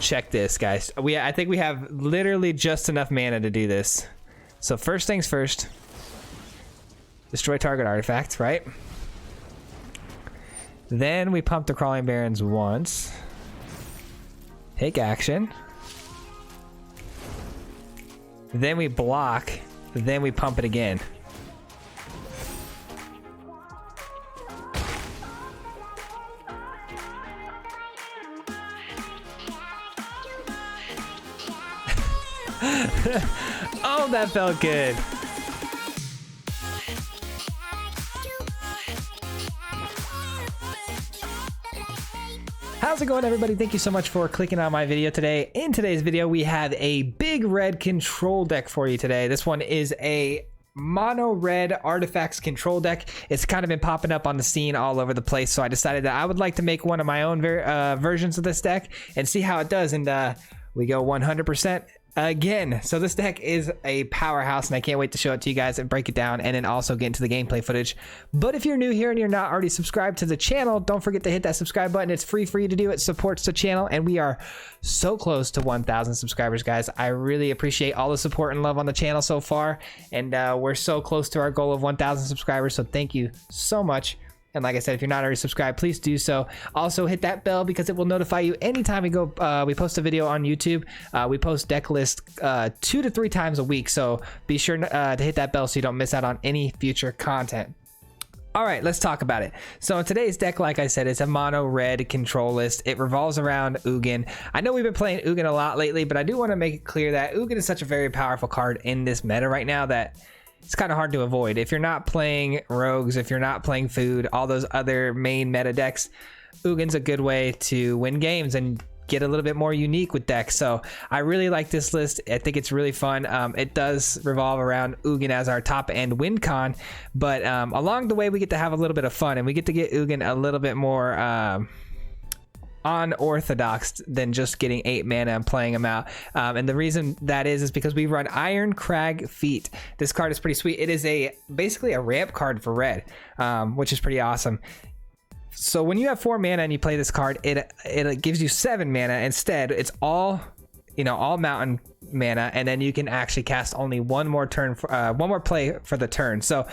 check this, guys. I think we have literally just enough mana to do this. So first things first. Destroy target artifact, right? Then we pump the Crawling Barrens once. Take action. Then we block. Then we pump it again. Oh, that felt good. How's it going, everybody? Thank you so much for clicking on my video today. In today's video, we have a big red control deck for you today. This one is a mono red artifacts control deck. It's kind of been popping up on the scene all over the place, so I decided that I would like to make one of my own versions of this deck and see how it does. And we go 100% again. So this deck is a powerhouse, and I can't wait to show it to you guys and break it down, and then also get into the gameplay footage. But if you're new here and you're not already subscribed to the channel, don't forget to hit that subscribe button. It's free for you to do. It supports the channel, and we are so close to 1,000 subscribers, guys. I really appreciate all the support and love on the channel so far, and we're so close to our goal of 1,000 subscribers, so thank you so much. And like I said, if you're not already subscribed, please do so. Also, hit that bell because it will notify you anytime we post a video on YouTube. We post deck lists 2 to 3 times a week, so be sure to hit that bell so you don't miss out on any future content. All right, let's talk about it. So in today's deck, like I said, it's a mono red control list. It revolves around Ugin. I know we've been playing Ugin a lot lately, but I do want to make it clear that Ugin is such a very powerful card in this meta right now that it's kind of hard to avoid. If you're not playing rogues, if you're not playing food, all those other main meta decks, Ugin's a good way to win games and get a little bit more unique with decks. So I really like this list. I think it's really fun. It does revolve around Ugin as our top end win con, but along the way we get to have a little bit of fun, and we get to get Ugin a little bit more unorthodox than just getting 8 mana and playing them out. And the reason that is because we run Irencrag Feat. This card is pretty sweet. It is basically a ramp card for red, which is pretty awesome. So when you have 4 mana and you play this card, it gives you 7 mana. Instead, it's all mountain mana, and then you can actually cast only one more play for the turn. So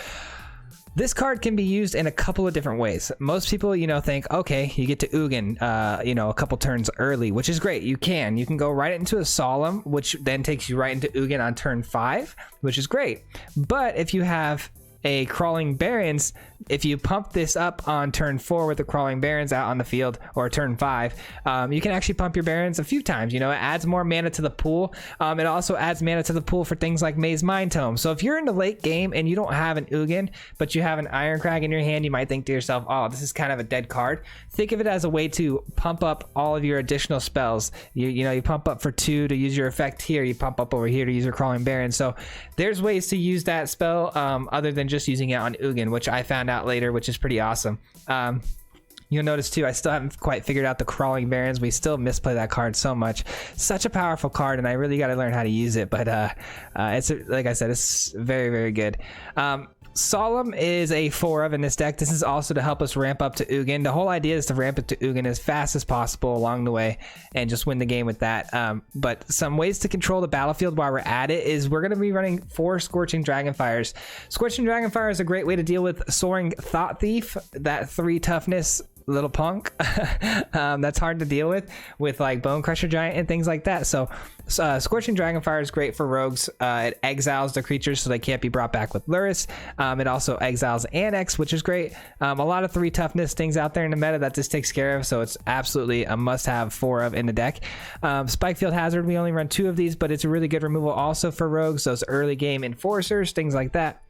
this card can be used in a couple of different ways. Most people, think, okay, you get to Ugin, a couple turns early, which is great. You can go right into a Solemn, which then takes you right into Ugin on turn 5, which is great. But if you have a Crawling Barrens, if you pump this up on turn 4 with the Crawling Barrens out on the field, or turn 5, you can actually pump your Barrens a few times. It adds more mana to the pool. It also adds mana to the pool for things like Mazemind Tome. So if you're in the late game and you don't have an Ugin, but you have an Irencrag in your hand, you might think to yourself, oh, this is kind of a dead card. Think of it as a way to pump up all of your additional spells. You pump up for 2 to use your effect here. You pump up over here to use your Crawling Barrens. So there's ways to use that spell other than just using it on Ugin, which I found out later, which is pretty awesome. You'll notice too, I still haven't quite figured out the Crawling Barrens. We still misplay that card so much. Such a powerful card, and I really got to learn how to use it. But it's, like I said, it's very, very good. Solemn is a 4 of in this deck. This is also to help us ramp up to Ugin. The whole idea is to ramp it to Ugin as fast as possible along the way and just win the game with that. But some ways to control the battlefield while we're at it is we're going to be running 4 Scorching Dragonfires. Scorching Dragonfire is a great way to deal with Soaring Thought Thief, that 3 toughness little punk that's hard to deal with like Bonecrusher Giant and things like that. So Scorching Dragonfire is great for rogues. It exiles the creatures so they can't be brought back with Luris. It also exiles Annex, which is great. A lot of 3 toughness things out there in the meta that this takes care of, so it's absolutely a must-have 4 of in the deck. Spikefield Hazard, we only run 2 of these, but it's a really good removal also for rogues, those early game enforcers, things like that.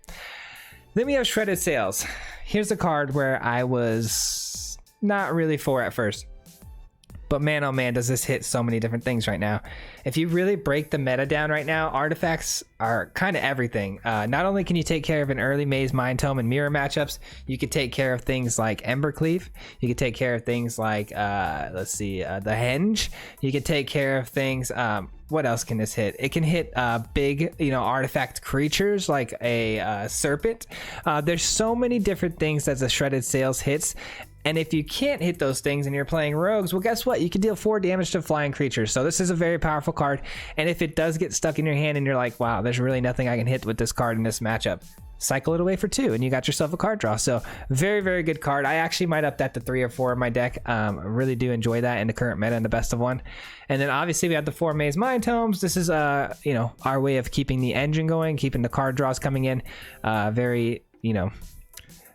Then we have Shredded Sails. Here's a card where I was not really for at first, but man, oh man, does this hit so many different things right now. If you really break the meta down right now, artifacts are kind of everything. Not only can you take care of an early Mazemind Tome and mirror matchups, you could take care of things like Embercleave. You could take care of things like the Henge. You could take care of things. What else can this hit? It can hit big, artifact creatures like a serpent. There's so many different things that the Shredded Sails hits. And if you can't hit those things and you're playing rogues, well, guess what? You can deal 4 damage to flying creatures. So this is a very powerful card. And if it does get stuck in your hand and you're like, wow, there's really nothing I can hit with this card in this matchup, cycle it away for 2 and you got yourself a card draw. So very, very good card. I actually might up that to 3 or 4 in my deck. I really do enjoy that in the current meta and the best of 1. And then obviously we have the 4 Mazemind Tomes. This is you know, our way of keeping the engine going, keeping the card draws coming in. Very, you know,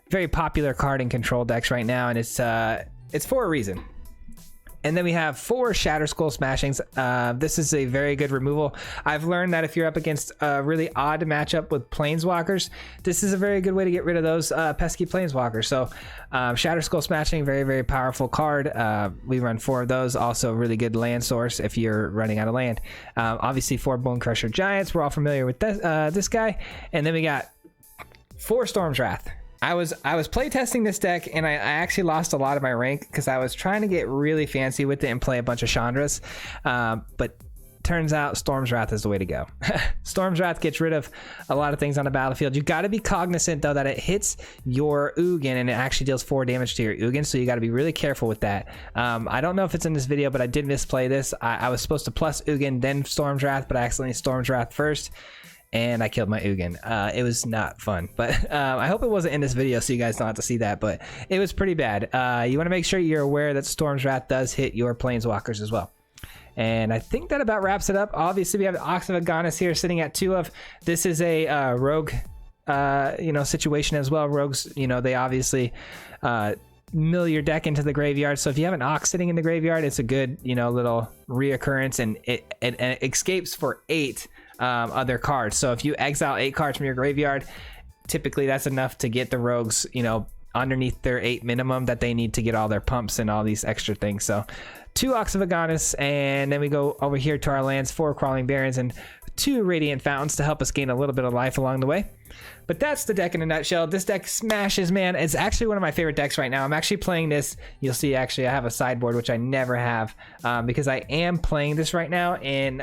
very popular card in control decks right now, and it's for a reason. And then we have 4 Shatterskull Smashings. This is a very good removal. I've learned that if you're up against a really odd matchup with Planeswalkers, this is a very good way to get rid of those pesky Planeswalkers. So Shatterskull Smashing, very, very powerful card. We run 4 of those. Also a really good land source if you're running out of land. Obviously 4 Bonecrusher Giants. We're all familiar with this guy. And then we got 4 Storm's Wrath. I was playtesting this deck, and I actually lost a lot of my rank because I was trying to get really fancy with it and play a bunch of Chandras, but turns out Storm's Wrath is the way to go. Storm's Wrath gets rid of a lot of things on the battlefield. You got to be cognizant though that it hits your Ugin and it actually deals 4 damage to your Ugin, so you got to be really careful with that. I don't know if it's in this video, but I did misplay this. I was supposed to plus Ugin then Storm's Wrath, but I accidentally Storm's Wrath first, and I killed my Ugin. It was not fun, but I hope it wasn't in this video so you guys don't have to see that, but it was pretty bad. You want to make sure you're aware that Storm's Wrath does hit your Planeswalkers as well. And I think that about wraps it up. Obviously, we have the Ox of Agonas here sitting at 2 of. This is a rogue you know, situation as well. Rogues, you know, they obviously mill your deck into the graveyard. So if you have an Ox sitting in the graveyard, it's a good, you know, little reoccurrence, and it escapes for 8 other cards. So if you exile 8 cards from your graveyard, typically that's enough to get the rogues, you know, underneath their 8 minimum that they need to get all their pumps and all these extra things. So 2 Ox of Agonas, and then we go over here to our lands, 4 Crawling Barrens and 2 Radiant Fountains to help us gain a little bit of life along the way. But that's the deck in a nutshell. This deck smashes, man. It's actually one of my favorite decks right now. I'm actually playing this. You'll see, actually, I have a sideboard, which I never have, because I am playing this right now in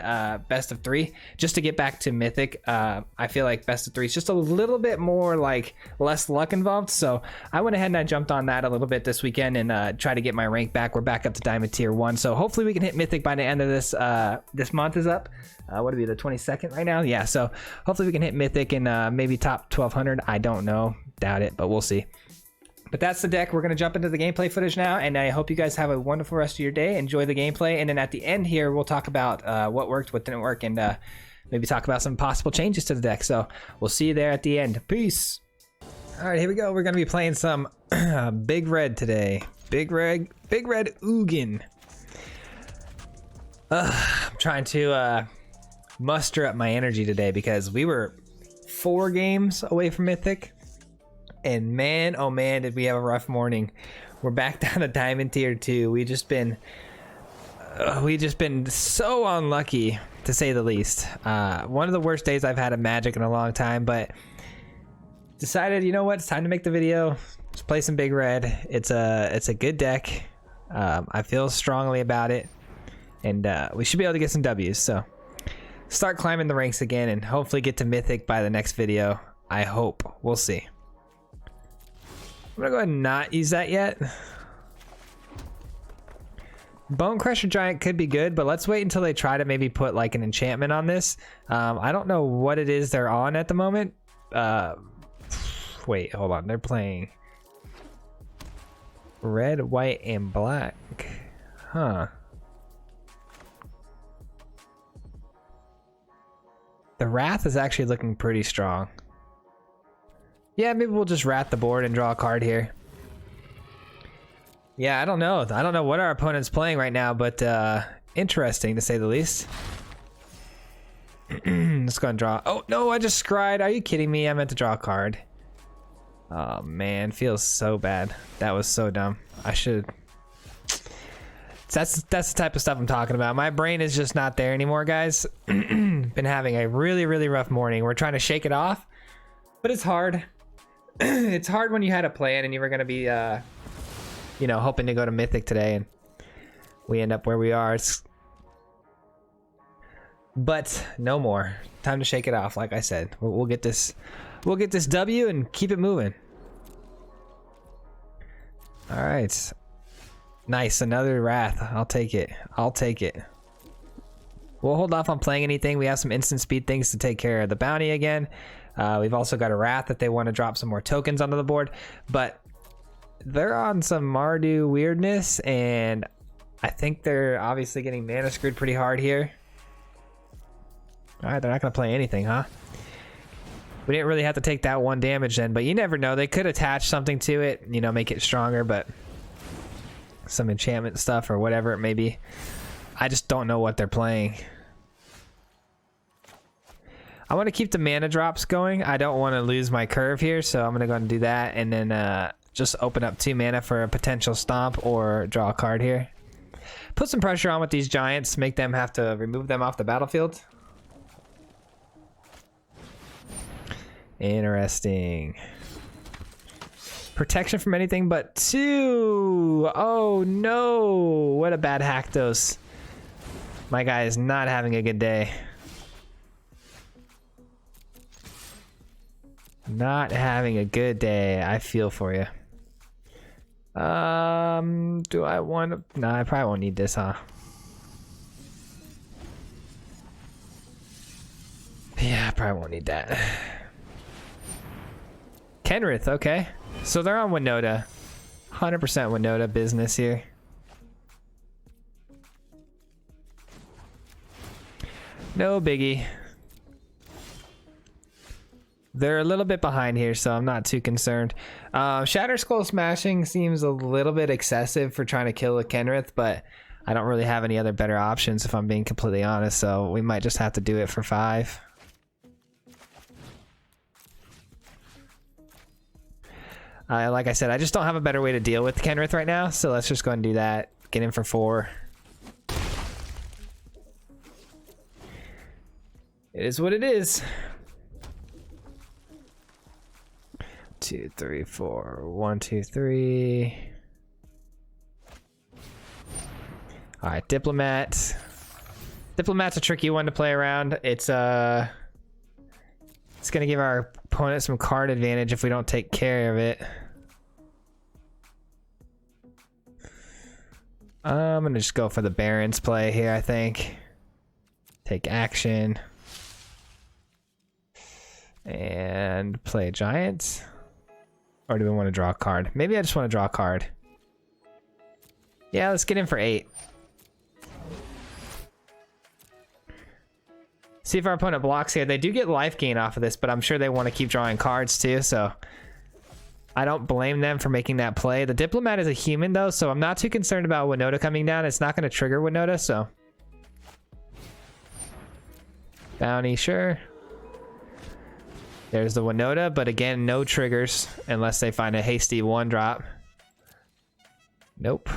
best of 3, just to get back to Mythic. I feel like best of 3 is just a little bit more, like, less luck involved. So I went ahead and I jumped on that a little bit this weekend and try to get my rank back. We're back up to Diamond Tier 1. So hopefully we can hit Mythic by the end of this. This month is up. What would it be, the 22nd right now? Yeah, so hopefully we can hit Mythic and maybe top 1200. I don't know, doubt it, but we'll see. But that's the deck. We're going to jump into the gameplay footage now, and I hope you guys have a wonderful rest of your day. Enjoy the gameplay, and then at the end here, we'll talk about what worked, what didn't work, and maybe talk about some possible changes to the deck. So we'll see you there at the end. Peace. All right, here we go. We're going to be playing some Big Red today. Big Red Ugin. I'm trying to muster up my energy today because we were 4 games away from Mythic, and man, oh man, did we have a rough morning. We're back down to Diamond Tier 2. We just been so unlucky, to say the least. One of the worst days I've had of Magic in a long time, but decided, you know what, it's time to make the video. Let's play some Big Red. It's a good deck. I feel strongly about it, and we should be able to get some W's. So start climbing the ranks again and hopefully get to Mythic by the next video. I hope. We'll see. I'm gonna go ahead and not use that yet. Bonecrusher Giant could be good, but let's wait until they try to maybe put like an enchantment on this. I don't know what it is they're on at the moment. Wait, hold on. They're playing red, white, and black. Huh. The Wrath is actually looking pretty strong. Yeah, maybe we'll just Wrath the board and draw a card here. Yeah, I don't know. I don't know what our opponent's playing right now, but interesting to say the least. Let's go and draw. Oh, no, I just scryed. Are you kidding me? I meant to draw a card. Oh, man. Feels so bad. That was so dumb. I should... That's the type of stuff I'm talking about. My brain is just not there anymore, guys. Been having a really, really rough morning. We're trying to shake it off, but it's hard. It's hard when you had a plan and you were going to be, you know, hoping to go to Mythic today, and we end up where we are. But no more. Time to shake it off. Like I said, we'll get this. We'll get this W and keep it moving. All right. Nice, another Wrath. I'll take it. I'll take it. We'll hold off on playing anything. We have some instant speed things to take care of the bounty again. We've also got a Wrath that they want to drop some more tokens onto the board. But they're on some Mardu weirdness, and I think they're obviously getting mana screwed pretty hard here. All right, they're not going to play anything, huh? We didn't really have to take that 1 damage then, but you never know. They could attach something to it, you know, make it stronger, but some enchantment stuff or whatever it may be. I just don't know what they're playing. I want to keep the mana drops going. I don't want to lose my curve here, so I'm going to go and do that, and then just open up 2 mana for a potential stomp or draw a card here. Put some pressure on with these giants, make them have to remove them off the battlefield. Interesting. Protection from anything but 2. Oh no, what a bad Haktos. My guy is not having a good day. Not having a good day. I feel for you. Do I want to? Nah, I probably won't need this, huh? Yeah, I probably won't need that. Kenrith, okay. So they're on Winota. 100% Winota business here. No biggie. They're a little bit behind here, so I'm not too concerned. Shatterskull Smashing seems a little bit excessive for trying to kill a Kenrith, but I don't really have any other better options if I'm being completely honest, so we might just have to do it for 5. Like I said, I just don't have a better way to deal with Kenrith right now, so let's just go and do that. Get in for 4. It is what it is. 2, 3, 4. 1, 2, 3. All right, Diplomat. Diplomat's a tricky one to play around. It's gonna give our opponent some card advantage if we don't take care of it. I'm gonna just go for the Barrens play here, I think. Take action. And play a Giant. Or do we want to draw a card? Maybe I just want to draw a card. Yeah, let's get in for 8. See if our opponent blocks here. They do get life gain off of this, but I'm sure they want to keep drawing cards too, so I don't blame them for making that play. The Diplomat is a human though, so I'm not too concerned about Winota coming down. It's not going to trigger Winota, so. Bounty, sure. There's the Winota, but again, no triggers unless they find a hasty 1-drop. Nope.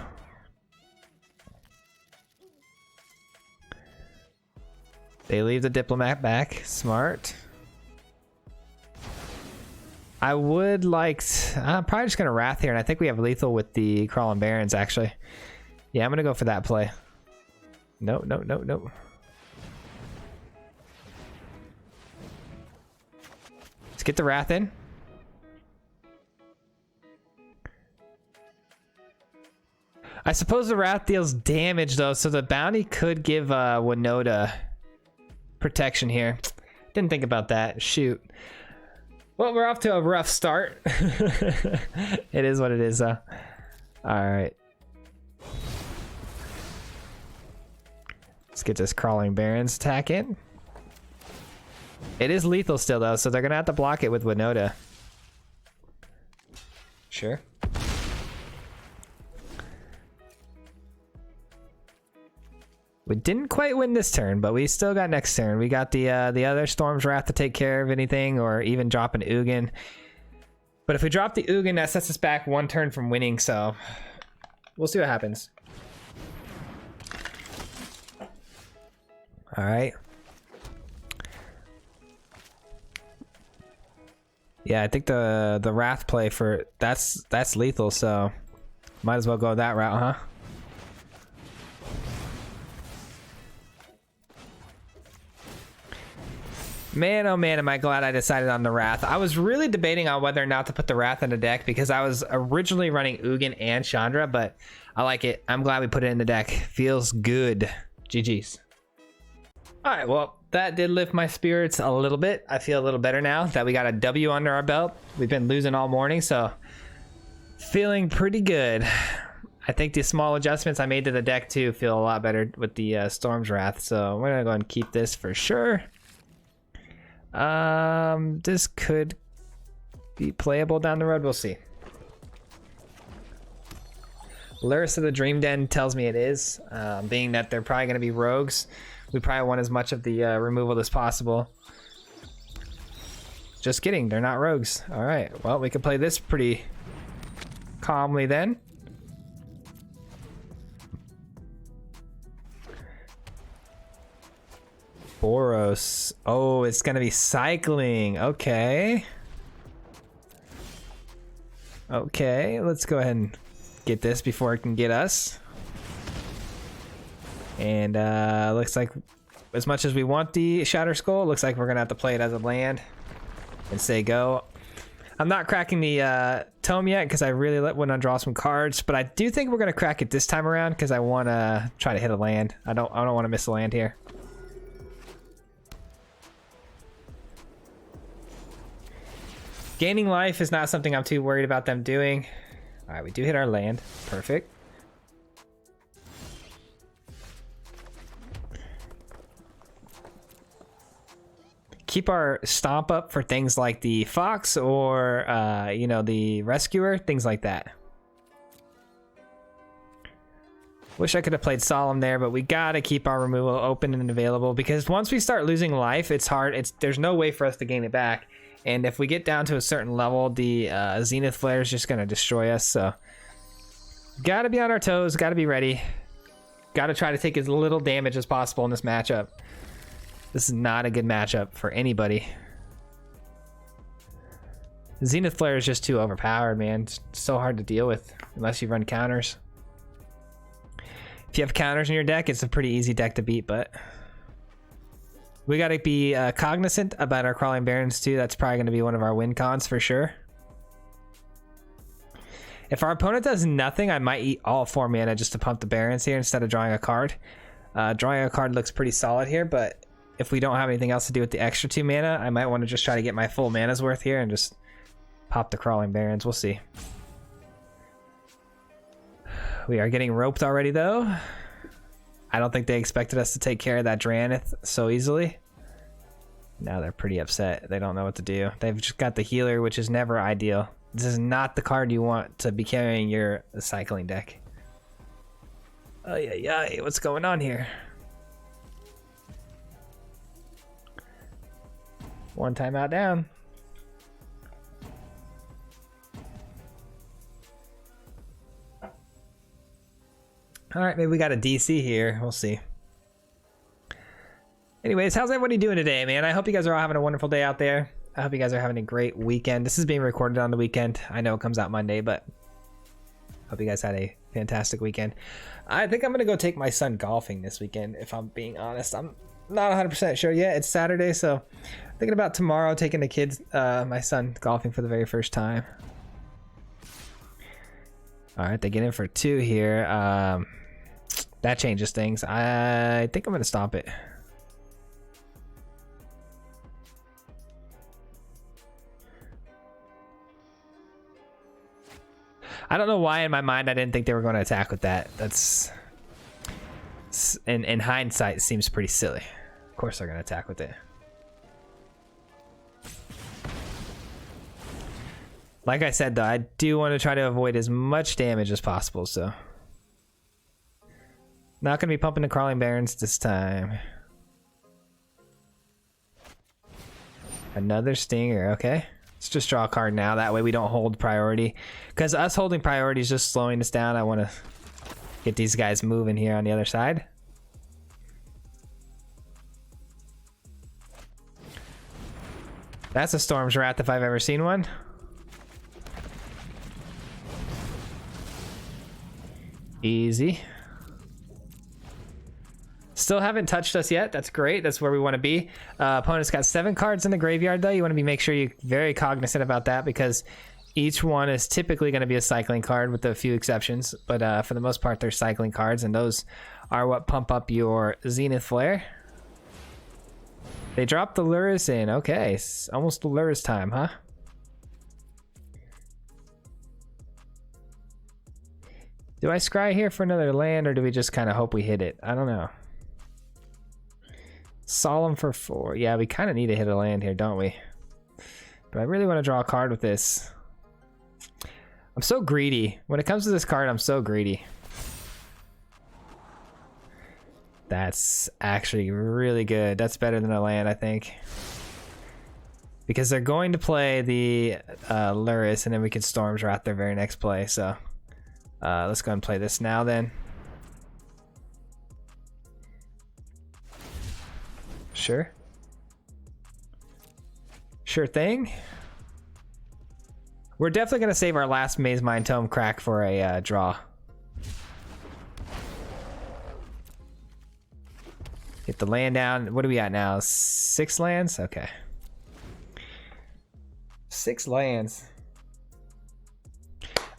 They leave the Diplomat back. Smart. I would like... I'm probably just going to Wrath here, and I think we have lethal with the Crawling Barrens, actually. Yeah, I'm going to go for that play. No, no, no, no. Let's get the Wrath in. I suppose the Wrath deals damage, though, so the bounty could give Winota protection here. Didn't think about that. Shoot. Well, we're off to a rough start. It is what it is, though. All right. Let's get this Crawling Barrens attack in. It is lethal still, though, so they're going to have to block it with Winota. Sure. We didn't quite win this turn, but we still got next turn. We got the other Storm's Wrath to take care of anything, or even drop an Ugin. But if we drop the Ugin, that sets us back 1 turn from winning, so we'll see what happens. All right. Yeah, I think the Wrath play for that's lethal, so might as well go that route, huh? Man, oh man, am I glad I decided on the Wrath. I was really debating on whether or not to put the Wrath in the deck because I was originally running Ugin and Chandra, but I like it. I'm glad we put it in the deck. Feels good. GG's. All right, well, that did lift my spirits a little bit. I feel a little better now that we got a W under our belt. We've been losing all morning, so feeling pretty good. I think the small adjustments I made to the deck too feel a lot better with the Storm's Wrath, so we're gonna go and keep this for sure. This could be playable down the road. We'll see. Luris of the Dream Den tells me it is, being that they're probably going to be rogues. We probably want as much of the removal as possible. Just kidding, they're not rogues. All right, well, we can play this pretty calmly then. Boros. Oh, it's gonna be cycling. Okay. Okay, let's go ahead and get this before it can get us. And looks like as much as we want the Shatterskull, looks like we're gonna have to play it as a land and say go. I'm not cracking the tome yet because I really want to draw some cards, but I do think we're gonna crack it this time around because I want to try to hit a land. I don't want to miss a land here. Gaining life is not something I'm too worried about them doing. All right, we do hit our land. Perfect. Keep our stomp up for things like the Fox or, you know, the Rescuer, things like that. Wish I could have played Solemn there, but we gotta keep our removal open and available because once we start losing life, it's hard. There's no way for us to gain it back. And if we get down to a certain level, the Zenith Flare is just going to destroy us. So, got to be on our toes. Got to be ready. Got to try to take as little damage as possible in this matchup. This is not a good matchup for anybody. Zenith Flare is just too overpowered, man. It's so hard to deal with unless you run counters. If you have counters in your deck, it's a pretty easy deck to beat, but... we got to be cognizant about our Crawling Barrens too. That's probably going to be one of our win cons for sure. If our opponent does nothing, I might eat all 4 mana just to pump the Barrens here instead of drawing a card. Drawing a card looks pretty solid here, but if we don't have anything else to do with the extra 2 mana, I might want to just try to get my full mana's worth here and just pop the Crawling Barrens. We'll see. We are getting roped already though. I don't think they expected us to take care of that Dranith so easily. Now they're pretty upset. They don't know what to do. They've just got the healer, which is never ideal. This is not the card you want to be carrying your cycling deck. Oh yeah, what's going on here? One timeout down. All right, maybe we got a DC here. We'll see. Anyways, how's everybody doing today, man? I hope you guys are all having a wonderful day out there. I hope you guys are having a great weekend. This is being recorded on the weekend. I know it comes out Monday, but hope you guys had a fantastic weekend. I think I'm going to go take my son golfing this weekend, if I'm being honest. I'm not 100% sure yet. It's Saturday, so thinking about tomorrow taking the kids, my son golfing for the very first time. All right, they get in for 2 here. That changes things. I think I'm going to stop it. I don't know why in my mind I didn't think they were going to attack with that. That's in hindsight seems pretty silly. Of course they're going to attack with it. Like I said though, I do want to try to avoid as much damage as possible, so not going to be pumping the Crawling Barrens this time. Another Stinger, okay. Let's just draw a card now. That way we don't hold priority. Because us holding priority is just slowing us down. I want to get these guys moving here on the other side. That's a Storm's Wrath if I've ever seen one. Easy. Still haven't touched us yet. That's great. That's where we want to be. Opponent's got 7 cards in the graveyard, though. You want to make sure you're very cognizant about that because each one is typically going to be a cycling card with a few exceptions. But for the most part, they're cycling cards, and those are what pump up your Zenith Flare. They dropped the Lurrus in. Okay, it's almost the Lurrus time, huh? Do I scry here for another land, or do we just kind of hope we hit it? I don't know. Solemn for 4. Yeah, we kind of need to hit a land here, don't we? But I really want to draw a card with this. I'm so greedy. When it comes to this card, I'm so greedy. That's actually really good. That's better than a land, I think. Because they're going to play the Lurrus, and then we can Storm's Wrath their very next play. So let's go ahead and play this now then. Sure. Sure thing. We're definitely going to save our last Mazemind Tome crack for a draw. Get the land down. What are we at now? 6 lands? Okay. 6 lands.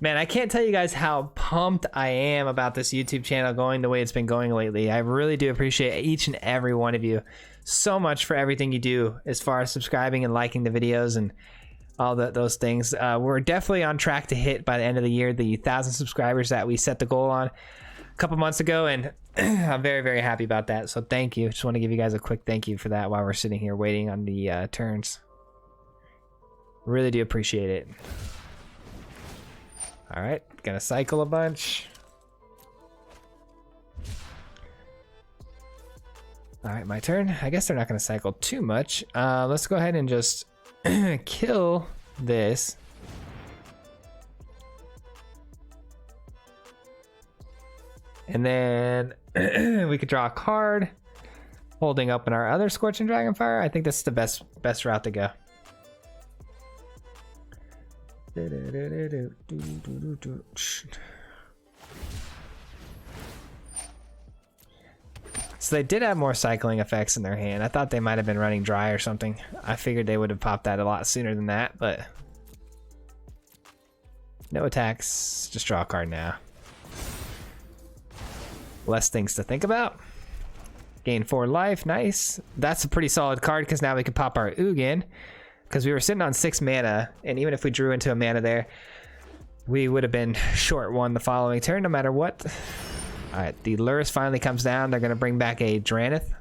Man, I can't tell you guys how pumped I am about this YouTube channel going the way it's been going lately. I really do appreciate each and every one of you so much for everything you do as far as subscribing and liking the videos and all those things. We're definitely on track to hit by the end of the year the 1,000 subscribers that we set the goal on a couple months ago, and I'm very, very happy about that. So thank you. Just want to give you guys a quick thank you for that while we're sitting here waiting on the turns. Really do appreciate it. All right, gonna cycle a bunch. All right, my turn. I guess they're not gonna cycle too much. Let's go ahead and just kill this. And then we could draw a card, holding up in our other Scorching Dragonfire. I think that's the best route to go. So they did have more cycling effects in their hand. I thought they might have been running dry or something. I figured they would have popped that a lot sooner than that, but no attacks. Just draw a card now. Less things to think about. Gain 4 life. Nice. That's a pretty solid card because now we can pop our Ugin. Because we were sitting on 6 mana, and even if we drew into a mana there, we would have been short 1 the following turn, no matter what. Alright, the Lurrus finally comes down. They're going to bring back a Dranith,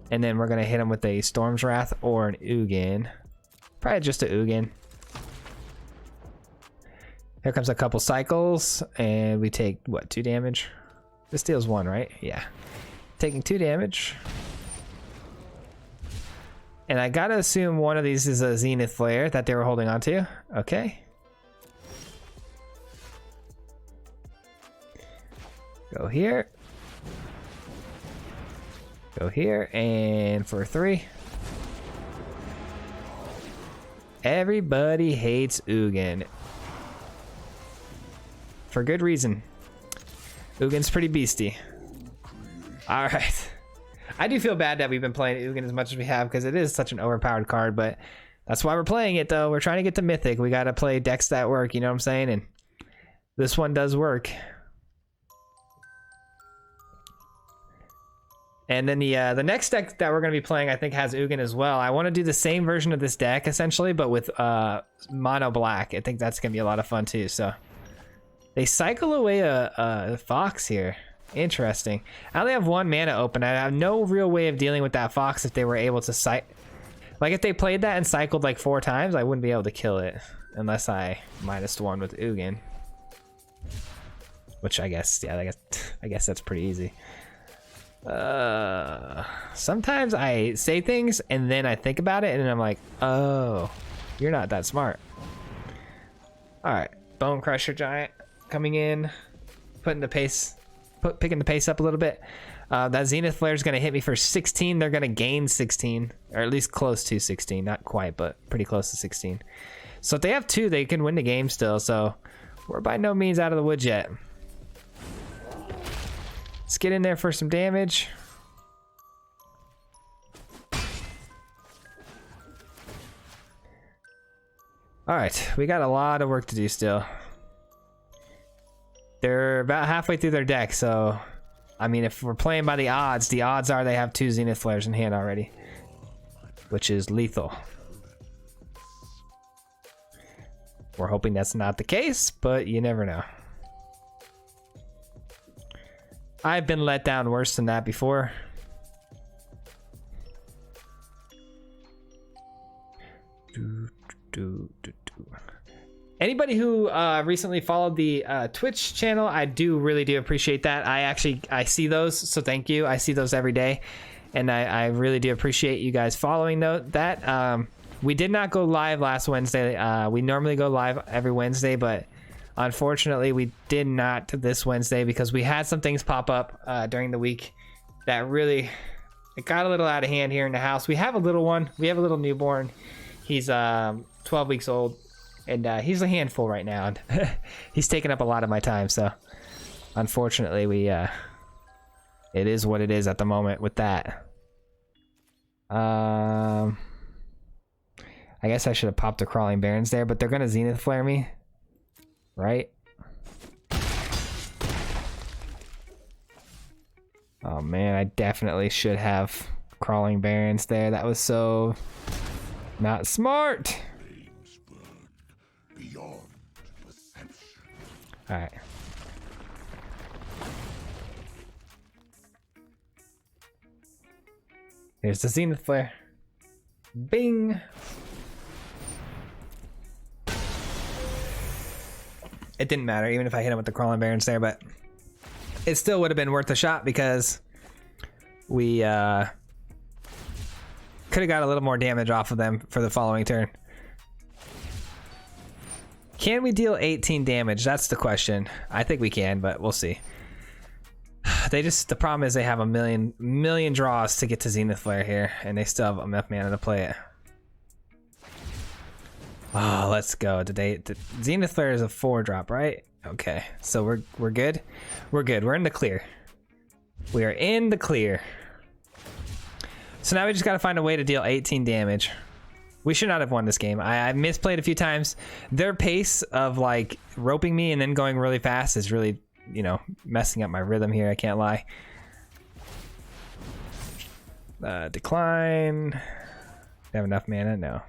and then we're going to hit him with a Storm's Wrath or an Ugin. Probably just a Ugin. Here comes a couple cycles, and we take, what, 2 damage? This deals 1, right? Yeah. Taking 2 damage. And I gotta assume one of these is a Zenith Flare that they were holding on to. Okay. Go here. Go here, and for 3. Everybody hates Ugin. For good reason. Ugin's pretty beastie. Alright. I do feel bad that we've been playing Ugin as much as we have because it is such an overpowered card, but that's why we're playing it, though. We're trying to get to Mythic. We gotta play decks that work, you know what I'm saying? And this one does work. And then the next deck that we're going to be playing, I think, has Ugin as well. I want to do the same version of this deck, essentially, but with mono black. I think that's going to be a lot of fun, too. So they cycle away a Fox here. Interesting. I only have 1 mana open. I have no real way of dealing with that Fox if they were able to like, if they played that and cycled like 4 times, I wouldn't be able to kill it. Unless I -1 with Ugin. Which I guess, yeah, I guess that's pretty easy. Sometimes I say things and then I think about it and I'm like, oh, you're not that smart. Alright, Bonecrusher Giant coming in, picking the pace up a little bit. That Zenith Flare is going to hit me for 16. They're going to gain 16, or at least close to 16. Not quite, but pretty close to 16. So if they have 2, they can win the game still. So we're by no means out of the woods yet. Let's get in there for some damage. All right, we got a lot of work to do still. They're about halfway through their deck, so I mean, if we're playing by the odds are they have 2 Zenith Flares in hand already, which is lethal. We're hoping that's not the case, but you never know. I've been let down worse than that before. Anybody who recently followed the Twitch channel, I really do appreciate that. I see those, so thank you. I see those every day, and I really do appreciate you guys following that. We did not go live last Wednesday. We normally go live every Wednesday, but unfortunately we did not this Wednesday because we had some things pop up during the week that really, it got a little out of hand here in the house. We have a little one. We have a little newborn. He's 12 weeks old, and he's a handful right now. He's taking up a lot of my time, so unfortunately it is what it is at the moment with that. I guess I should have popped the Crawling Barrens there, but they're gonna Zenith Flare me, right? Oh man, I definitely should have Crawling Barrens there. That was so not smart. All right. Here's the Zenith Flare. Bing. It didn't matter even if I hit him with the Crawling Barrens there, but it still would have been worth a shot because we could have got a little more damage off of them for the following turn. Can we deal 18 damage? That's the question. I think we can, but we'll see. The problem is they have a million draws to get to Zenith Flare here, and they still have enough mana to play it. Oh, let's go. Zenith Flare is a 4-drop, right? Okay, so we're good. We're good. We're in the clear. We are in the clear. So now we just got to find a way to deal 18 damage. We should not have won this game. I misplayed a few times. Their pace of like roping me and then going really fast is really, you know, messing up my rhythm here. I can't lie. Decline. Do I have enough mana? No.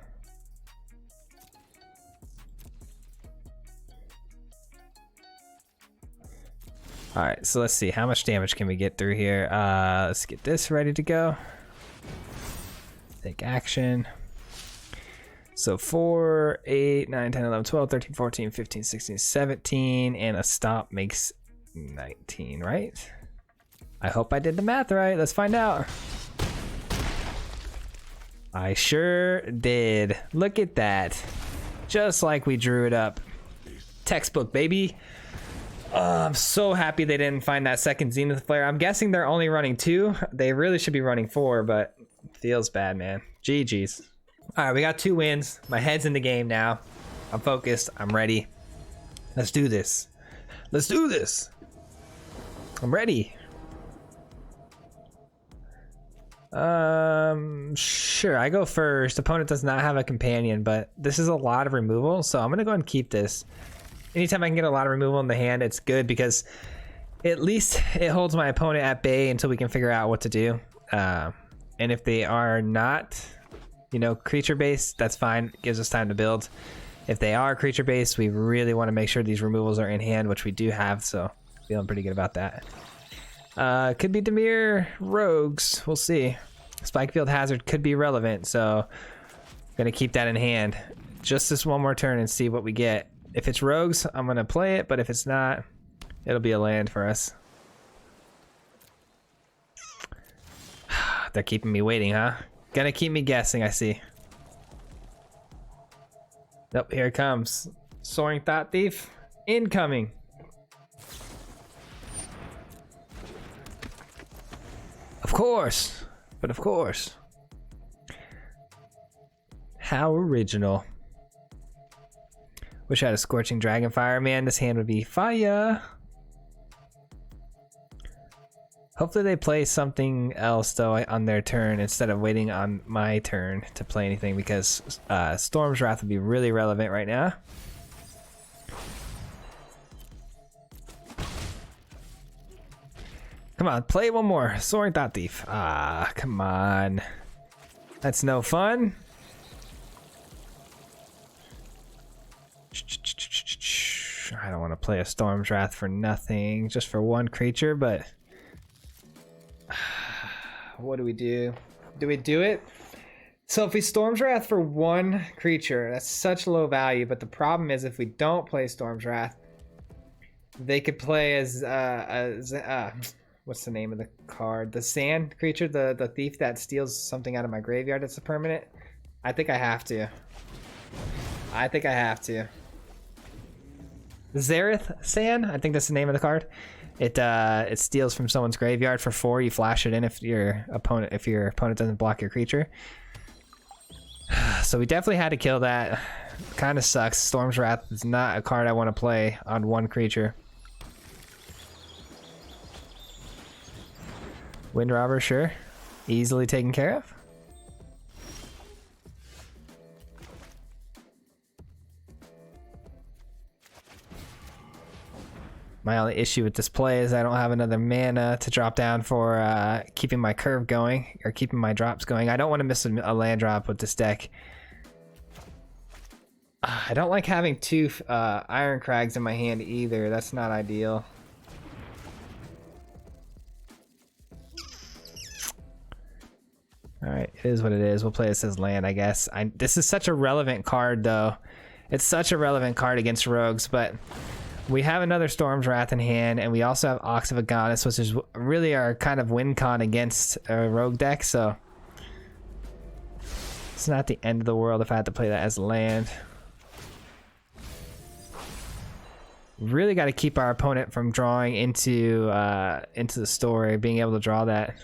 All right, so let's see. How much damage can we get through here? Let's get this ready to go. Take action. So 4, 8, 9, 10, 11, 12, 13, 14, 15, 16, 17, and a stop makes 19, right? I hope I did the math right. Let's find out. I sure did. Look at that. Just like we drew it up. Textbook, baby. I'm so happy they didn't find that second Zenith Flare. I'm guessing they're only running 2. They really should be running 4, but it feels bad, man. GG's. All right, we got 2 wins. My head's in the game now. I'm focused. I'm ready. Let's do this. Let's do this. I'm ready. Sure, I go first. Opponent does not have a companion, but this is a lot of removal, so I'm gonna go and keep this. Anytime I can get a lot of removal in the hand, it's good because at least it holds my opponent at bay until we can figure out what to do. And if they are not, you know, creature based, that's fine. It gives us time to build. If they are creature based, we really want to make sure these removals are in hand, which we do have, so feeling pretty good about that. Could be Dimir Rogues. We'll see. Spikefield Hazard could be relevant, so gonna keep that in hand. Just this one more turn and see what we get. If it's Rogues, I'm gonna play it, but if it's not, it'll be a land for us. They're keeping me waiting, huh? Gonna keep me guessing, I see. Nope, here it comes. Soaring Thought Thief, incoming. Of course, but of course. How original. Wish I had a Scorching Dragonfire. Man, this hand would be fire. Hopefully they play something else though on their turn instead of waiting on my turn to play anything, because Storm's Wrath would be really relevant right now. Come on, play one more. Soaring Thought Thief. Ah, come on. That's no fun. I don't want to play a Storm's Wrath for nothing, just for one creature, but what do we do? Do we do it? So if we Storm's Wrath for one creature, that's such low value, but the problem is if we don't play Storm's Wrath, they could play as what's the name of the card? The sand creature, the thief that steals something out of my graveyard that's a permanent. I think I have to. Zareth Sand, I think that's the name of the card. It steals from someone's graveyard for 4. You flash it in if your opponent doesn't block your creature. So we definitely had to kill that. Kind of sucks. Storm's Wrath is not a card I want to play on one creature. Wind Robber, sure. Easily taken care of. My only issue with this play is I don't have another mana to drop down for keeping my curve going, or keeping my drops going. I don't want to miss a land drop with this deck. I don't like having 2 Irencrags in my hand either. That's not ideal. Alright, it is what it is. We'll play this as land, I guess. This is such a relevant card, though. It's such a relevant card against rogues, but we have another Storm's Wrath in hand, and we also have Ox of Agonas, which is really our kind of win con against a rogue deck, so it's not the end of the world if I had to play that as land. Really got to keep our opponent from drawing into the story, being able to draw that.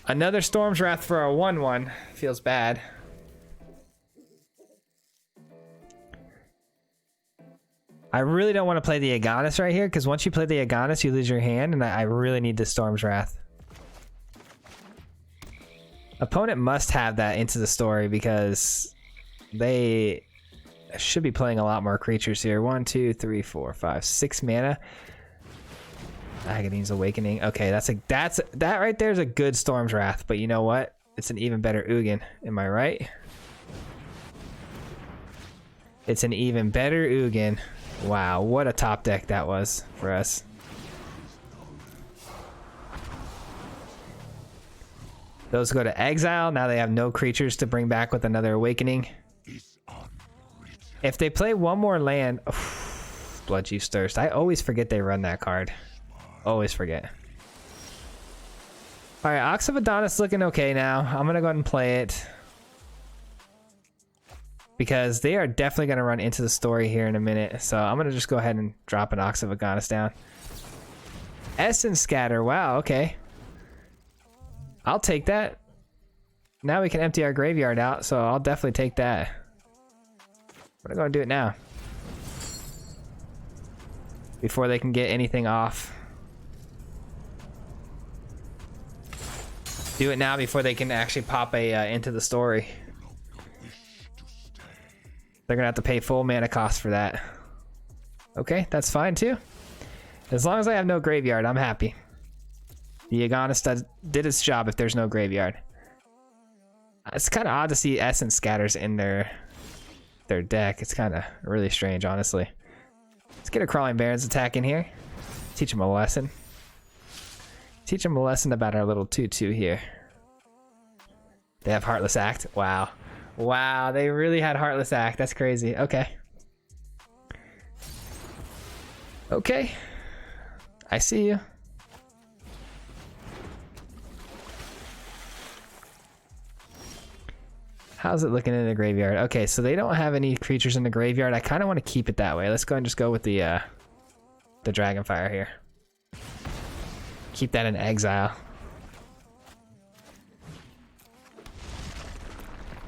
Another Storm's Wrath for a 1/1 feels bad. I really don't want to play the Agonas right here, because once you play the Agonas, you lose your hand, and I really need the Storm's Wrath. Opponent must have that into the story, because they should be playing a lot more creatures here. 1, 2, 3, 4, 5, 6 mana. Aghanim Awakening. Okay, that right there is a good Storm's Wrath, but you know what? It's an even better Ugin. Am I right? It's an even better Ugin. Wow, what a top deck that was for us. Those go to exile. Now they have no creatures to bring back with another Awakening. If they play one more land... Bloodchief's Thirst. I always forget they run that card. Always forget. Alright, Ox of Agonas looking okay now. I'm going to go ahead and play it, because they are definitely going to run into the story here in a minute. So I'm going to just go ahead and drop an Ox of Agonas down. Essence Scatter. Wow, okay. I'll take that. Now we can empty our graveyard out, so I'll definitely take that. I'm going to do it now, before they can get anything off. Do it now before they can actually pop a into the story. They're gonna have to pay full mana cost for that. Okay, that's fine too. As long as I have no graveyard, I'm happy. The Agonas did its job if there's no graveyard. It's kind of odd to see Essence Scatters in their deck. It's kind of really strange, honestly. Let's get a Crawling Barrens attack in here. Teach them a lesson. Teach them a lesson about our little 2/2 here. They have Heartless Act. Wow. Wow, they really had Heartless Act. That's crazy. Okay. Okay. I see you. How's it looking in the graveyard? Okay, so they don't have any creatures in the graveyard. I kind of want to keep it that way. Let's go and just go with the Dragonfire here. Keep that in exile.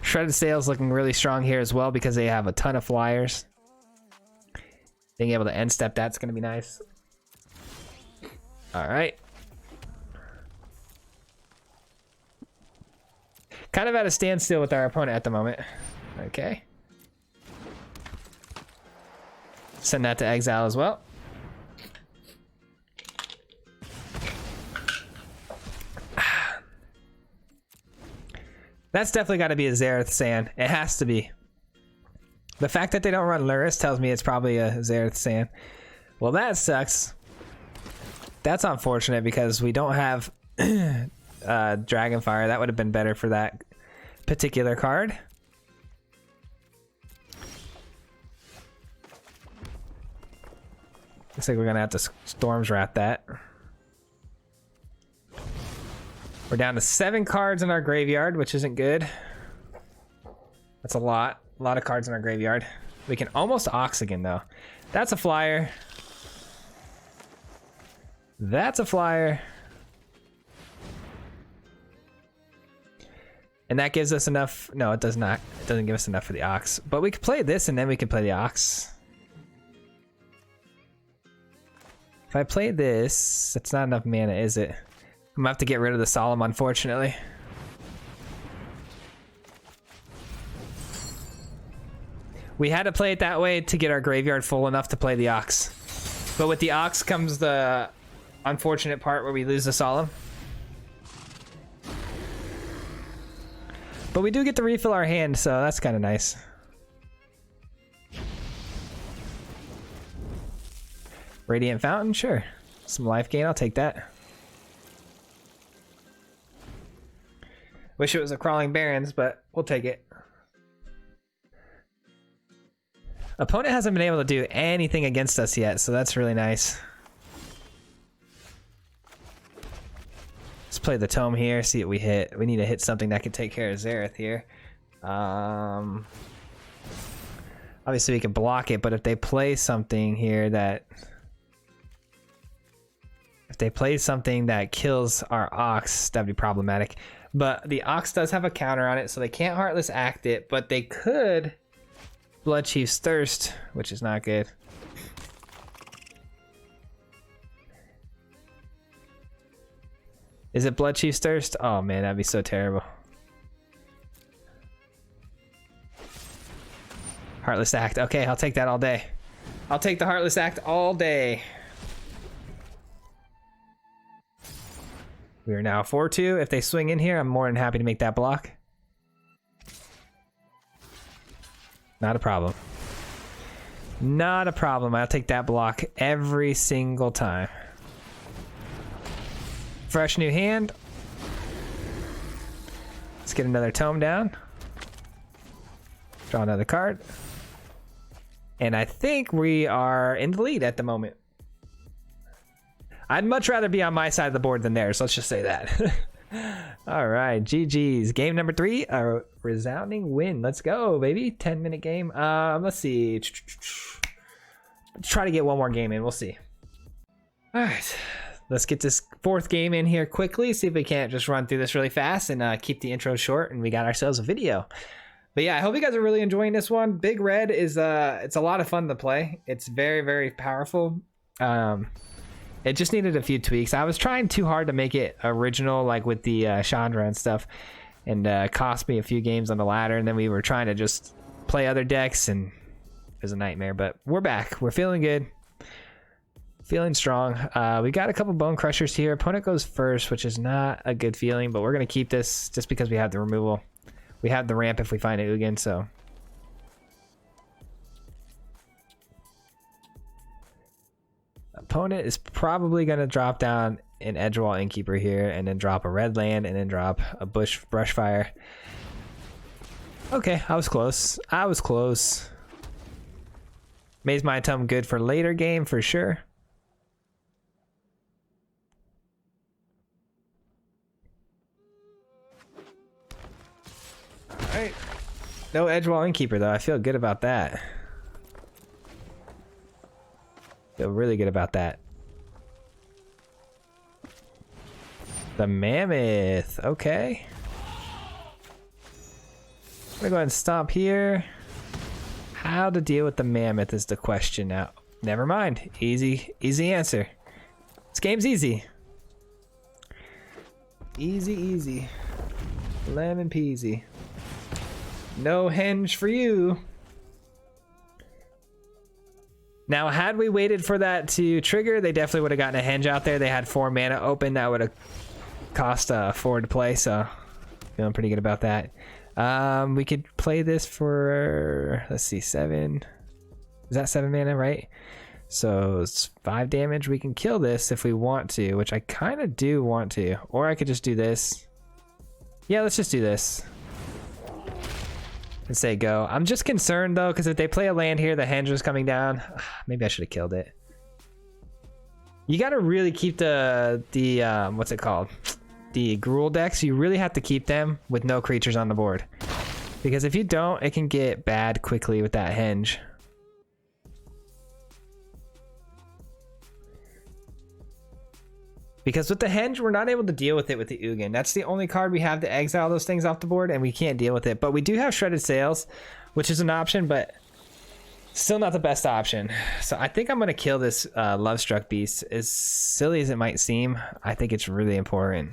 Shredded Sail's looking really strong here as well, because they have a ton of flyers. Being able to end step that's going to be nice. All right. Kind of at a standstill with our opponent at the moment. Okay. Send that to exile as well. That's definitely got to be a Xerath Sand. It has to be. The fact that they don't run Luris tells me it's probably a Xerath Sand. Well, that sucks. That's unfortunate because we don't have Dragonfire. That would have been better for that particular card. Looks like we're gonna have to Storm's Wrath that. We're down to 7 cards in our graveyard, which isn't good. That's a lot of cards in our graveyard. We can almost Ox again though. That's a flyer. That's a flyer. And that gives us enough. No, it does not. It doesn't give us enough for the Ox. But we could play this and then we can play the Ox. If I play this, that's not enough mana, is it? I'm gonna have to get rid of the Solemn, unfortunately. We had to play it that way to get our graveyard full enough to play the Ox. But with the Ox comes the unfortunate part where we lose the Solemn. But we do get to refill our hand, so that's kind of nice. Radiant Fountain, sure. Some life gain, I'll take that. Wish it was a Crawling Barrens, but we'll take it. Opponent hasn't been able to do anything against us yet, so that's really nice. Let's play the Tome here, see what we hit. We need to hit something that can take care of Xerath here. Obviously we can block it, but if they play something here that... If they play something that kills our Ox, that'd be problematic. But the Ox does have a counter on it, so they can't Heartless Act it, but they could Bloodchief's Thirst, which is not good. Is it Bloodchief's Thirst? Oh man, that'd be so terrible. Heartless Act. Okay, I'll take that all day. I'll take the Heartless Act all day. We are now 4-2. If they swing in here, I'm more than happy to make that block. Not a problem. Not a problem. I'll take that block every single time. Fresh new hand. Let's get another Tome down. Draw another card. And I think we are in the lead at the moment. I'd much rather be on my side of the board than theirs. Let's just say that. All right, GG's. Game number 3, a resounding win. Let's go, baby. 10-minute game. Let's see. Let's try to get one more game in. We'll see. All right, let's get this 4th game in here quickly. See if we can't just run through this really fast and keep the intro short. And we got ourselves a video. But yeah, I hope you guys are really enjoying this one. Big Red is it's a lot of fun to play. It's very, very powerful. It just needed a few tweaks. I was trying too hard to make it original, like with the Chandra and stuff, and cost me a few games on the ladder. And then we were trying to just play other decks, and it was a nightmare. But we're back. We're feeling good. Feeling strong. We got a couple Bonecrushers here. Opponent goes first, which is not a good feeling, but we're going to keep this just because we have the removal. We have the ramp if we find an Ugin, so... Opponent is probably going to drop down an Edgewall Innkeeper here, and then drop a red land, and then drop a Brushfire. Okay, I was close. I was close. Mazemind Tome good for later game for sure. Alright. No Edgewall Innkeeper though. I feel good about that. Feel really good about that. The Mammoth. Okay. I'm gonna go ahead and stop here. How to deal with the Mammoth is the question now. Never mind. Easy answer. Let's game's easy. Easy, easy. Lemon peasy. No henge for you. Now, had we waited for that to trigger, they definitely would have gotten a henge out there. They had 4 mana open. That would have cost 4 to play, so feeling pretty good about that. We could play this for, let's see, 7. Is that 7 mana, right? So it's 5 damage. We can kill this if we want to, which I kind of do want to. Or I could just do this. Yeah, let's just do this. And say go. I'm just concerned though, because if they play a land here, the henge is coming down. Maybe I should have killed it. You got to really keep the what's it called? The Gruul decks. You really have to keep them with no creatures on the board. Because if you don't, it can get bad quickly with that henge. Because with the henge, we're not able to deal with it with the Ugin. That's the only card we have to exile those things off the board, and we can't deal with it. But we do have Shredded Sails, which is an option, but still not the best option. So I think I'm going to kill this Lovestruck Beast. As silly as it might seem, I think it's really important.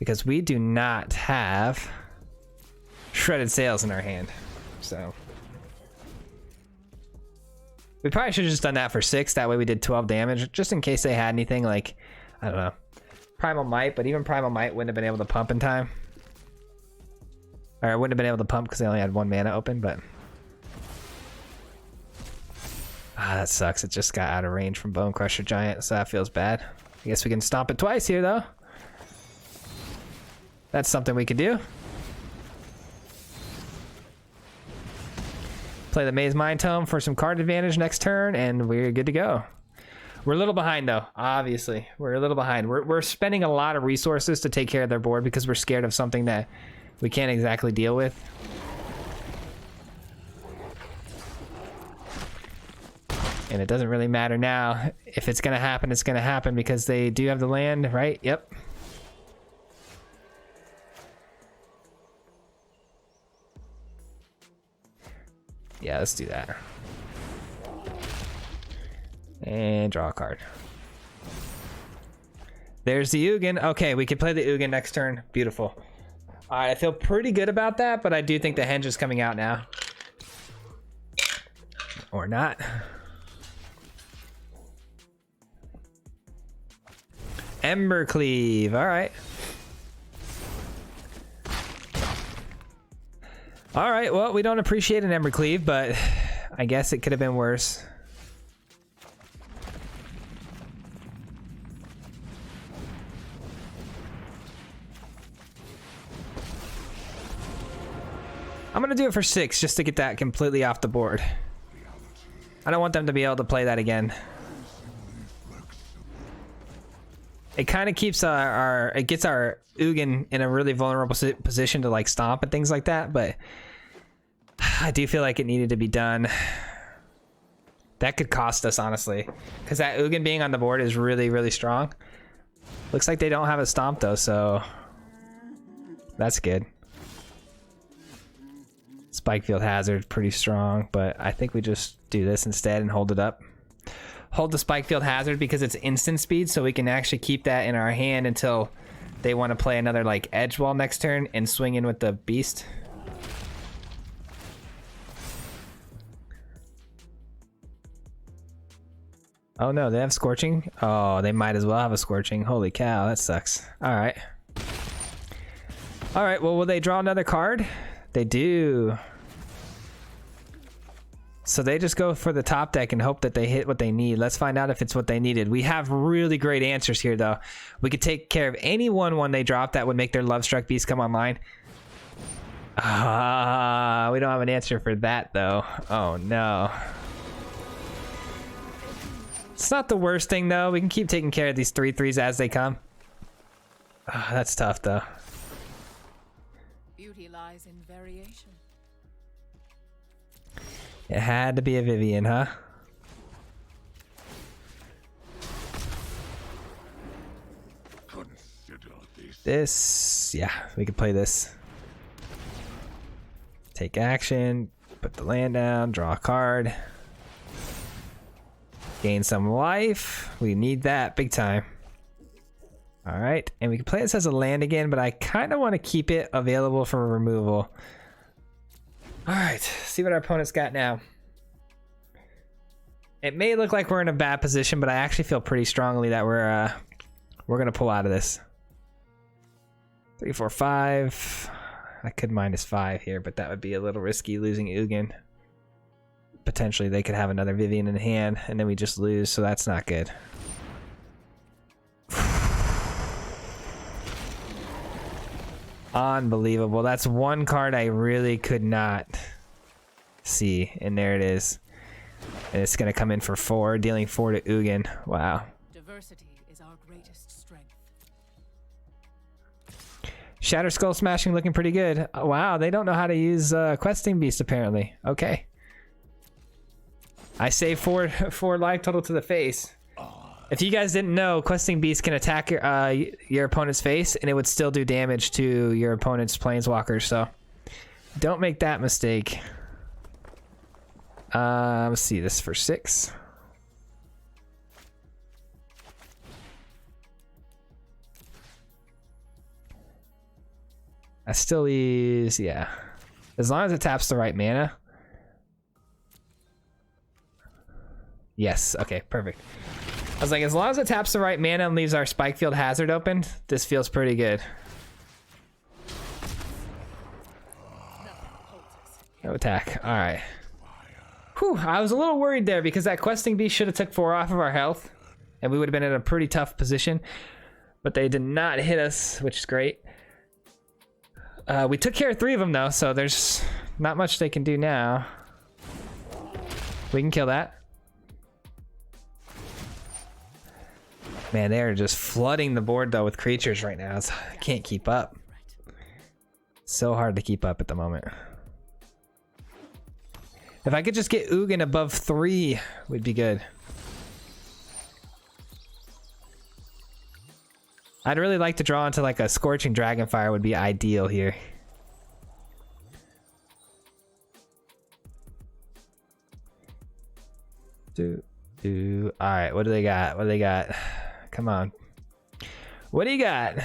Because we do not have Shredded Sails in our hand. So we probably should have just done that for 6. That way we did 12 damage, just in case they had anything like, I don't know, Primal Might. But even Primal Might wouldn't have been able to pump in time. Or I wouldn't have been able to pump because they only had 1 mana open, but... that sucks. It just got out of range from Bonecrusher Giant, so that feels bad. I guess we can stomp it twice here, though. That's something we could do. Play the Mazemind Tome for some card advantage next turn, and we're good to go. We're a little behind, though, obviously. We're a little behind. We're spending a lot of resources to take care of their board because we're scared of something that we can't exactly deal with. And it doesn't really matter now. If it's going to happen, it's going to happen because they do have the land, right? Yep. Yeah, let's do that. And draw a card. There's the Ugin. Okay, we can play the Ugin next turn. Beautiful. All right, I feel pretty good about that, but I do think the henge is coming out now. Or not. Embercleave. All right. All right, well, we don't appreciate an Embercleave, but I guess it could have been worse. I'm gonna do it for 6 just to get that completely off the board. I don't want them to be able to play that again. It kind of keeps it gets our Ugin in a really vulnerable position to like stomp and things like that, but I do feel like it needed to be done. That could cost us, honestly, because that Ugin being on the board is really, really strong. Looks like they don't have a stomp though, so that's good. Spikefield Hazard, pretty strong, but I think we just do this instead and hold it up. Hold the Spikefield Hazard because it's instant speed, so we can actually keep that in our hand until they want to play another like edge wall next turn and swing in with the beast. Oh no, they have Scorching? Oh, they might as well have a Scorching. Holy cow, that sucks. Alright. Alright, well, will they draw another card? They do. So they just go for the top deck and hope that they hit what they need. Let's find out if it's what they needed. We have really great answers here, though. We could take care of any 1/1 they drop that would make their Lovestruck Beast come online. We don't have an answer for that, though. Oh, no. It's not the worst thing, though. We can keep taking care of these 3/3s as they come. That's tough, though. Beauty lies in variation. It had to be a Vivian, huh? This, yeah, we could play this. Take action, Put the land down, draw a card. Gain some life. We need that big time. All right, and we can play this as a land again, but I kind of want to keep it available for removal. All right, see what our opponent's got now. It may look like we're in a bad position, but I actually feel pretty strongly that we're gonna pull out of this. 3, 4, 5. I could -5 here, but that would be a little risky losing Ugin. Potentially they could have another Vivian in hand, and then we just lose, so that's not good. Unbelievable. That's one card I really could not see, and there it is. And it's gonna come in for 4, dealing 4 to Ugin. Wow. Diversity is our greatest strength. Shatterskull Smashing looking pretty good. Oh, wow, they don't know how to use Questing Beast apparently. Okay. I say 4 life total to the face. If you guys didn't know, Questing Beast can attack your opponent's face and it would still do damage to your opponent's planeswalkers, so don't make that mistake. Let's see this for 6. I still use, yeah. As long as it taps the right mana. Yes, okay, perfect. I was like, as long as it taps the right mana and leaves our Spikefield Hazard open, this feels pretty good. No attack, all right. Whew, I was a little worried there because that Questing Beast should have took 4 off of our health and we would have been in a pretty tough position, but they did not hit us, which is great. We took care of 3 of them though, so there's not much they can do now. We can kill that. Man, they're just flooding the board though with creatures right now. I can't keep up. So hard to keep up at the moment. If I could just get Ugin above 3, would be good. I'd really like to draw into like a Scorching Dragonfire would be ideal here. Alright, what do they got? What do they got? Come on. What do you got?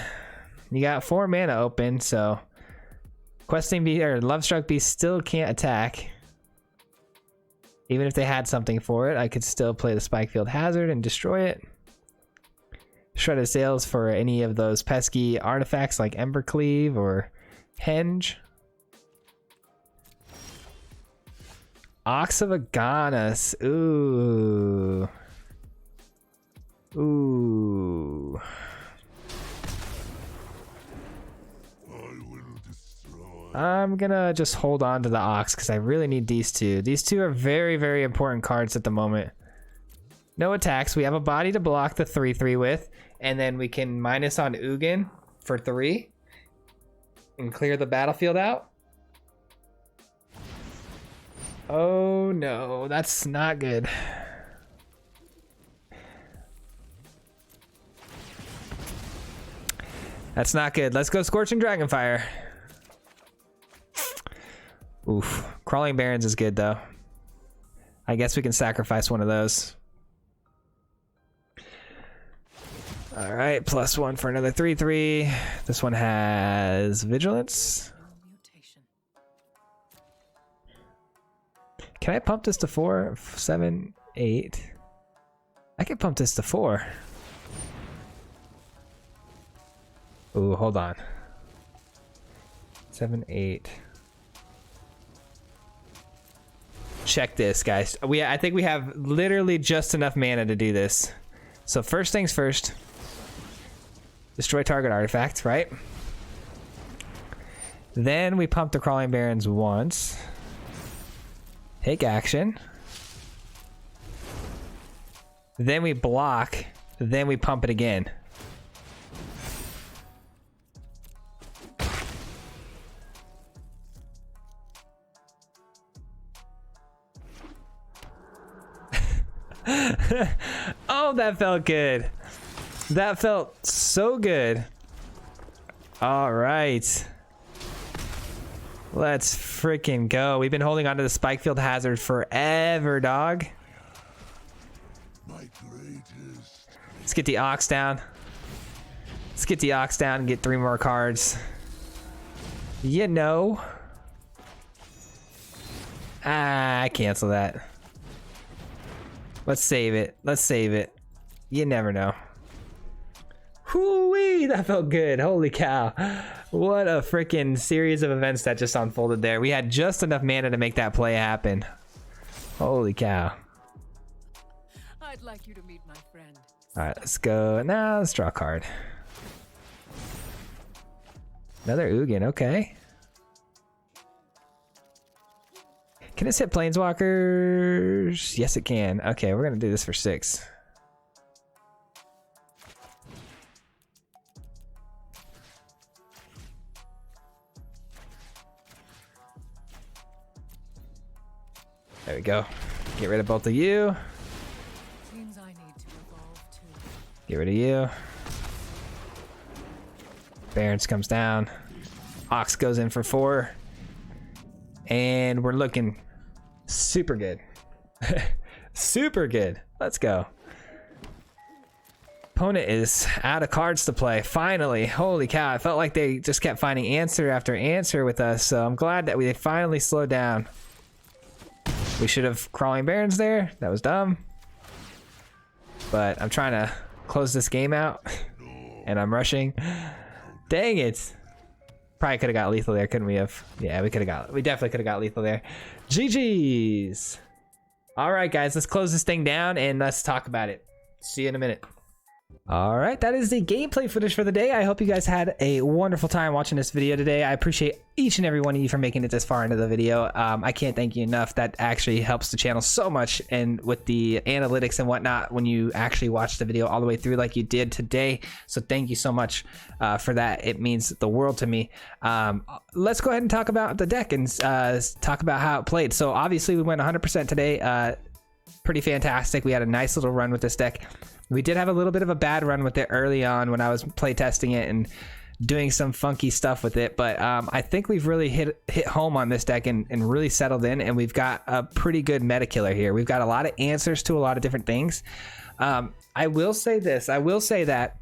You got 4 mana open, so Questing Beast or Lovestruck Beast still can't attack. Even if they had something for it, I could still play the Spikefield Hazard and destroy it. Shredded Sails for any of those pesky artifacts like Embercleave or Henge. Ox of Agonas. Ooh. Ooh. I'm gonna just hold on to the Ox because I really need these 2. These 2 are very, very important cards at the moment. No attacks. We have a body to block the 3/3 with, and then we can minus on Ugin for 3 and clear the battlefield out. Oh no, that's not good. That's not good. Let's go Scorching Dragonfire. Oof. Crawling Barrens is good though. I guess we can sacrifice one of those. All right, +1 for another 3/3. This one has Vigilance. Can I pump this to 4, 7, 8? I can pump this to 4. Ooh, hold on. 7, 8. Check this, guys. I think we have literally just enough mana to do this. So first things first. Destroy target artifact, right? Then we pump the Crawling Barrens once. Take action. Then we block. Then we pump it again. Oh, that felt good. That felt so good. All right. Let's freaking go. We've been holding on to the Spikefield Hazard forever, dog. Let's get the Ox down. Let's get the Ox down and get 3 more cards. You know. I cancel that. Let's save it. Let's save it. You never know. Whoo-wee, that felt good. Holy cow. What a freaking series of events that just unfolded there. We had just enough mana to make that play happen. Holy cow. I'd like you to meet my friend. All right, let's go. Now let's draw a card. Another Ugin, okay. Can this hit planeswalkers? Yes, it can. Okay, we're gonna do this for 6. There we go. Get rid of both of you. Seems I need to evolve too. Get rid of you. Barrens comes down. Ox goes in for 4. And we're looking super good. Super good. Let's go. Opponent is out of cards to play. Finally. Holy cow. I felt like they just kept finding answer after answer with us. So I'm glad that we finally slowed down. We should have Crawling Barrens there. That was dumb. But I'm trying to close this game out. And I'm rushing. Dang it. Probably could have got lethal there, couldn't we have? Yeah, we definitely could have got lethal there. GG's. All right, guys, let's close this thing down and let's talk about it. See you in a minute. All right, that is the gameplay footage for the day. I hope you guys had a wonderful time watching this video today. I appreciate each and every one of you for making it this far into the video. I can't thank you enough. That actually helps the channel so much, and with the analytics and whatnot when you actually watch the video all the way through like you did today. So thank you so much for that. It means the world to me. Let's go ahead and talk about the deck and talk about how it played. So obviously we went 100% today. Pretty fantastic. We had a nice little run with this deck. We did have a little bit of a bad run with it early on when I was playtesting it and doing some funky stuff with it, but I think we've really hit home on this deck and really settled in, and we've got a pretty good meta killer here. We've got a lot of answers to a lot of different things. I will say this. I will say that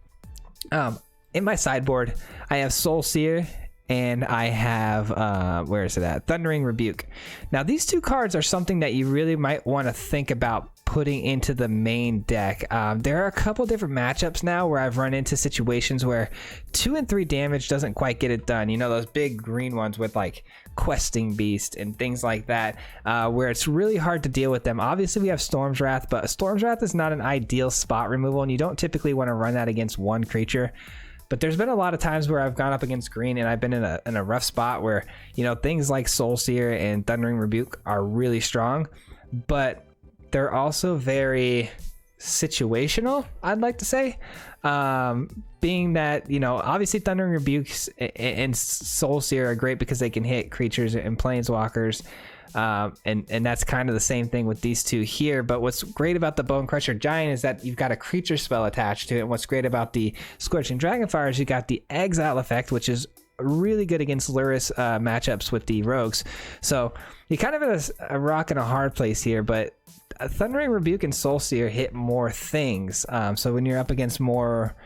in my sideboard, I have Soul Sear and I have, where is it at? Thundering Rebuke. Now, these 2 cards are something that you really might want to think about putting into the main deck. There are a couple different matchups now where I've run into situations where 2 and 3 damage doesn't quite get it done. You know, those big green ones with like Questing Beast and things like that, where it's really hard to deal with them. Obviously, we have Storm's Wrath, but Storm's Wrath is not an ideal spot removal, and you don't typically want to run that against one creature. But there's been a lot of times where I've gone up against green and I've been in a rough spot where, you know, things like Soul Sear and Thundering Rebuke are really strong, but they're also very situational, I'd like to say. Being that, you know, obviously Thundering Rebukes and Soul Sear are great because they can hit creatures and planeswalkers. And that's kind of the same thing with these 2 here. But what's great about the Bonecrusher Giant is that you've got a creature spell attached to it. And what's great about the Scorching Dragonfire is you got the Exile effect, which is really good against Lurrus matchups with the rogues. So you're kind of in a rock and a hard place here, but Thundering Rebuke and Soul Sear hit more things. So when you're up against more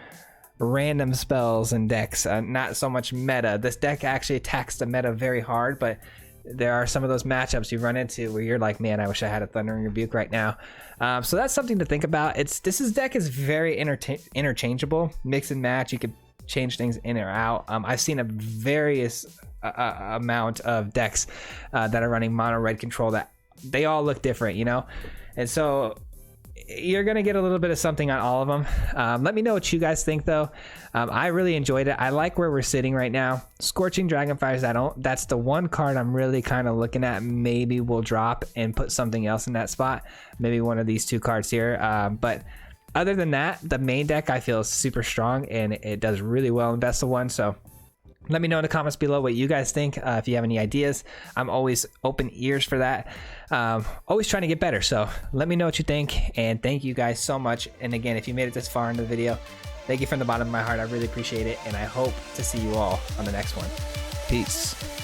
random spells and decks, not so much meta, this deck actually attacks the meta very hard, but there are some of those matchups you run into where you're like, man, I wish I had a Thundering Rebuke right now. So that's something to think about. This deck is very interchangeable, mix and match. You could change things in or out. I've seen a various amount of decks that are running mono red control that they all look different, you know? And so you're gonna get a little bit of something on all of them. Let me know what you guys think though. I really enjoyed it. I like where we're sitting right now. Scorching Dragonfires, that's the one card I'm really kind of looking at. Maybe we'll drop and put something else in that spot. Maybe one of these 2 cards here. But other than that, the main deck I feel is super strong and it does really well in Best of 1. So let me know in the comments below what you guys think. If you have any ideas, I'm always open ears for that. Always trying to get better. So let me know what you think, and thank you guys so much. And again, if you made it this far into the video, thank you from the bottom of my heart. I really appreciate it, and I hope to see you all on the next one. Peace.